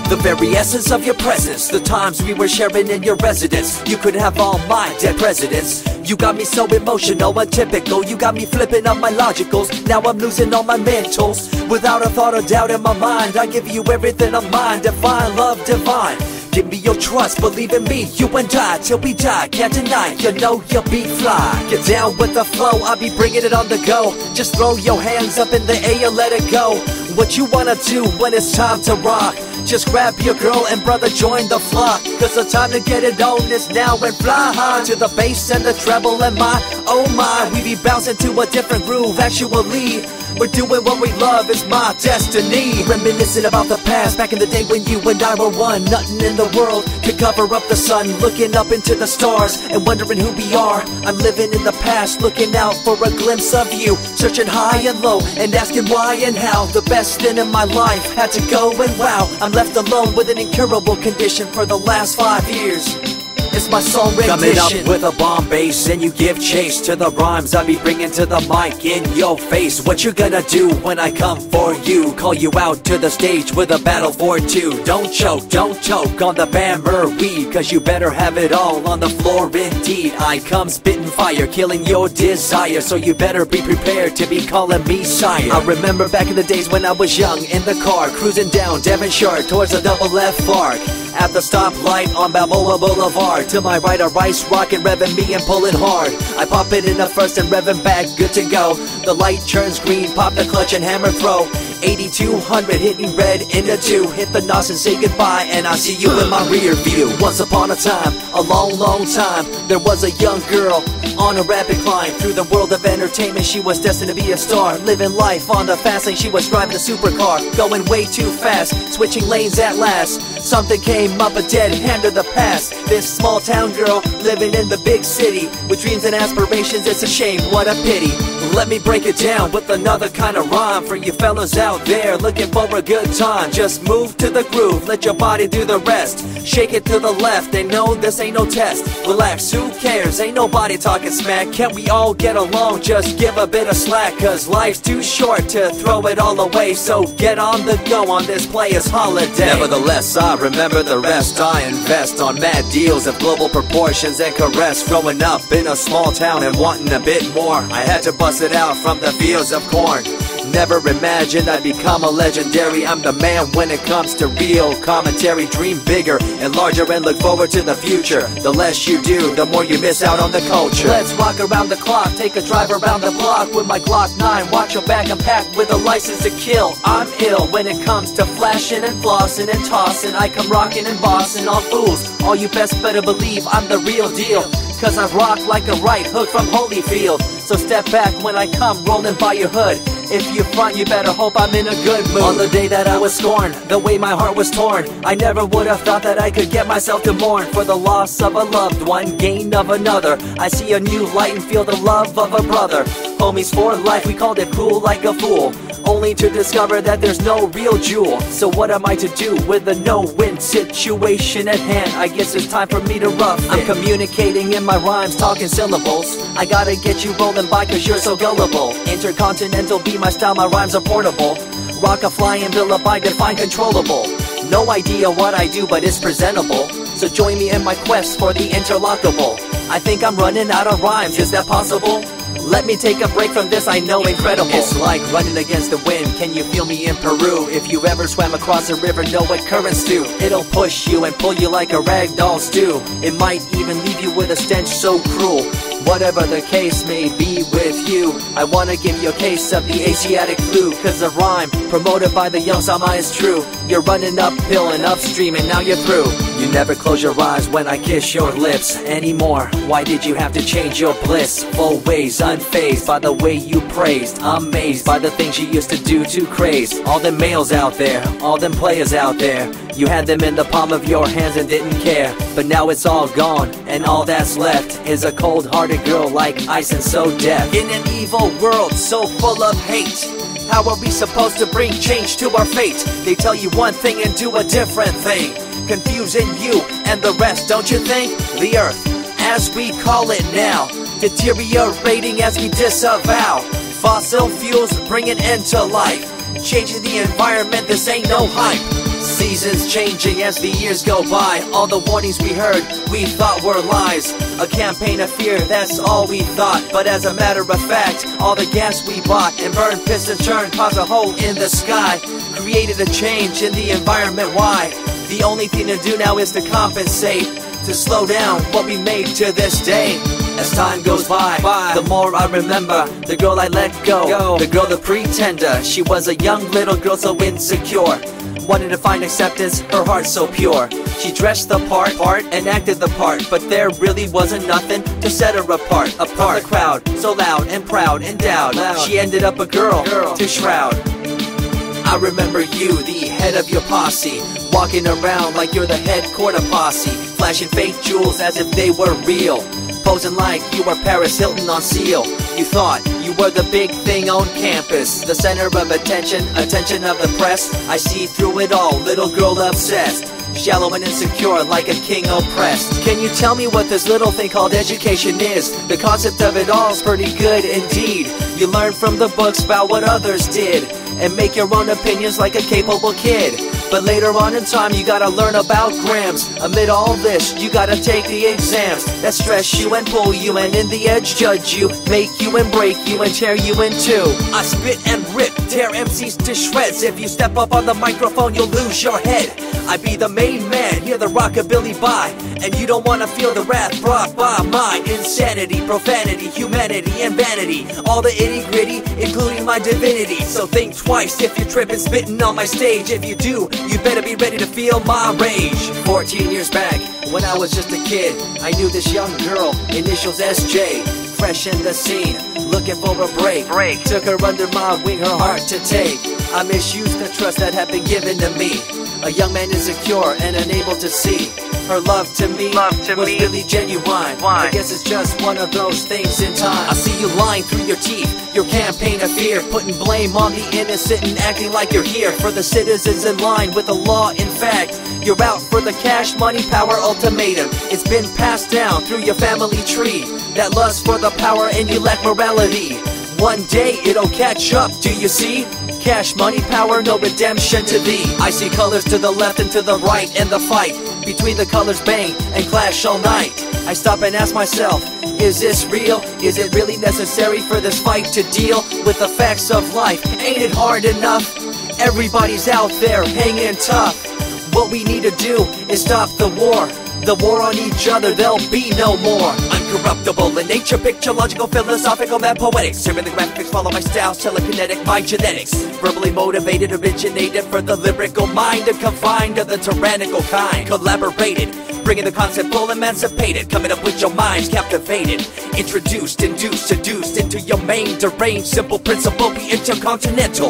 The very essence of your presence, the times we were sharing in your residence. You could have all my dead presidents. You got me so emotional, untypical. You got me flipping up my logicals. Now I'm losing all my mentals. Without a thought or doubt in my mind, I give you everything of mine. Divine love, divine. Give me your trust, believe in me, you and I, till we die, can't deny, you know you'll be fly. Get down with the flow, I'll be bringing it on the go. Just throw your hands up in the air, let it go. What you wanna do when it's time to rock? Just grab your girl and brother, join the flock. Cause the time to get it on is now and fly high to the bass and the treble and my, oh my. We be bouncing to a different groove, actually. We're doing what we love, it's my destiny. Reminiscing about the past, back in the day when you and I were one. Nothing in the world could cover up the sun. Looking up into the stars and wondering who we are. I'm living in the past, looking out for a glimpse of you. Searching high and low and asking why and how. The best thing in my life had to go and wow. I'm left alone with an incurable condition for the last 5 years. It's my song rendition. Coming up with a bomb bass and you give chase to the rhymes I be bringing to the mic in your face. What you gonna do when I come for you? Call you out to the stage with a battle for two. Don't choke on the bammer weed, cause you better have it all on the floor indeed. I come spitting fire, killing your desire, so you better be prepared to be calling me sire. I remember back in the days when I was young in the car, cruising down Devonshire towards a double F arc. At the stoplight on Balboa Boulevard, to my right a rice rocket revving me and pulling hard. I pop it in the first and revving back, good to go. The light turns green, pop the clutch and hammer throw. 8200 hitting red in the 2. Hit the nos and say goodbye, and I see you in my rear view. Once upon a time, a long time, there was a young girl on a rapid climb through the world of entertainment. She was destined to be a star, living life on the fast lane. She was driving a supercar, going way too fast, switching lanes at last. Something came up, a dead hand of the past. This small town girl living in the big city with dreams and aspirations. It's a shame, what a pity. Let me break it down with another kind of rhyme for you fellas out there looking for a good time. Just move to the groove, let your body do the rest. Shake it to the left, and no, this ain't no test. Relax, who cares? Ain't nobody talking smack. Can't we all get along? Just give a bit of slack, cause life's too short to throw it all away. So get on the go on this player's holiday. Nevertheless, I remember the rest. I invest on mad deals of global proportions and caress. Growing up in a small town and wanting a bit more, I had to bust it out from the fields of corn. Never imagined I'd become a legendary. I'm the man when it comes to real commentary. Dream bigger and larger and look forward to the future. The less you do, the more you miss out on the culture. Let's rock around the clock, take a drive around the block with my Glock 9. Watch your back, I'm packed with a license to kill. I'm ill when it comes to flashing and flossing and tossing. I come rocking and bossing all fools. All you best better believe I'm the real deal, cause I rock like a right hook from Holyfield. So step back when I come rolling by your hood. If you front, you better hope I'm in a good mood. On the day that I was scorned, the way my heart was torn, I never would have thought that I could get myself to mourn for the loss of a loved one, gain of another. I see a new light and feel the love of a brother. Homies for life, we called it cool like a fool, only to discover that there's no real jewel. So what am I to do with a no-win situation at hand? I guess it's time for me to rough it. I'm communicating in my rhymes, talking syllables. I gotta get you rolling by cause you're so gullible. Intercontinental be my style, my rhymes are portable. Rock a flying bill by define controllable. No idea what I do, but it's presentable. So join me in my quest for the interlockable. I think I'm running out of rhymes, is that possible? Let me take a break from this, I know incredible. It's like running against the wind, can you feel me in Peru? If you ever swam across a river, know what currents do. It'll push you and pull you like a ragdoll stew. It might even leave you with a stench so cruel. Whatever the case may be with you, I wanna give you a case of the Asiatic flu. Cause the rhyme promoted by the young Sama is true. You're running uphill and upstream and now you're through. You never close your eyes when I kiss your lips anymore. Why did you have to change your blissful ways? Unfazed by the way you praised, amazed by the things you used to do to craze. All them males out there, all them players out there, you had them in the palm of your hands and didn't care. But now it's all gone, and all that's left is a cold-hearted girl like ice and so deaf. In an evil world so full of hate, how are we supposed to bring change to our fate? They tell you one thing and do a different thing, confusing you and the rest, don't you think? The earth, as we call it now, deteriorating as we disavow fossil fuels bring an end to life. changing the environment, this ain't no hype. Seasons changing as the years go by. All the warnings we heard, we thought were lies. A campaign of fear, that's all we thought. But as a matter of fact, all the gas we bought and burned, pissed and churned caused a hole in the sky. Created a change in the environment, why? The only thing to do now is to compensate, to slow down what we made to this day. As time goes by, the more I remember the girl I let go. The girl, the pretender. She was a young little girl so insecure, wanted to find acceptance, her heart so pure. She dressed the part and acted the part, but there really wasn't nothing to set her apart from the crowd, so loud and proud, endowed. She ended up a girl to shroud. I remember you, the head of your posse, walking around like you're the head quarter posse, flashing fake jewels as if they were real, posing like you were Paris Hilton on seal. You thought you were the big thing on campus, the center of attention of the press. I see through it all, little girl obsessed, shallow and insecure like a king oppressed. Can you tell me what this little thing called education is? The concept of it all is pretty good indeed. You learn from the books about what others did and make your own opinions like a capable kid. But later on in time you gotta learn about grams. Amid all this you gotta take the exams that stress you and pull you, and in the edge judge you, make you and break you and tear you in two. I spit and rip, tear MCs to shreds. If you step up on the microphone you'll lose your head. I be the main man, hear the rockabilly by, and you don't wanna feel the wrath brought by my insanity, profanity, humanity, and vanity. All the itty gritty, including my divinity. So think twice if you're tripping, spitting on my stage. If you do, you better be ready to feel my rage. 14 years back, when I was just a kid, I knew this young girl, initials SJ, fresh in the scene, looking for a break. Took her under my wing, her heart to take. I misused the trust that had been given to me. A young man insecure and unable to see her love to me was really genuine. I guess it's just one of those things in time. I see you lying through your teeth, your campaign of fear, putting blame on the innocent and acting like you're here for the citizens in line with the law. In fact, you're out for the cash, money, power ultimatum. It's been passed down through your family tree, that lust for the power, and you lack morality. One day it'll catch up, do you see? Cash, money, power, no redemption to thee. I see colors to the left and to the right, and the fight between the colors bang and clash all night. I stop and ask myself, is this real? Is it really necessary for this fight to deal with the facts of life? Ain't it hard enough? Everybody's out there hanging tough. What we need to do is stop the war on each other, there'll be no more. Uncorruptible in nature, picture, logical, philosophical, and poetic. Serving the graphics, follow my style, telekinetic, my genetics. Verbally motivated, originated for the lyrical mind, and confined to the tyrannical kind. Collaborated, bringing the concept full emancipated, coming up with your minds captivated. Introduced, induced, seduced into your main deranged, simple principle, be intercontinental.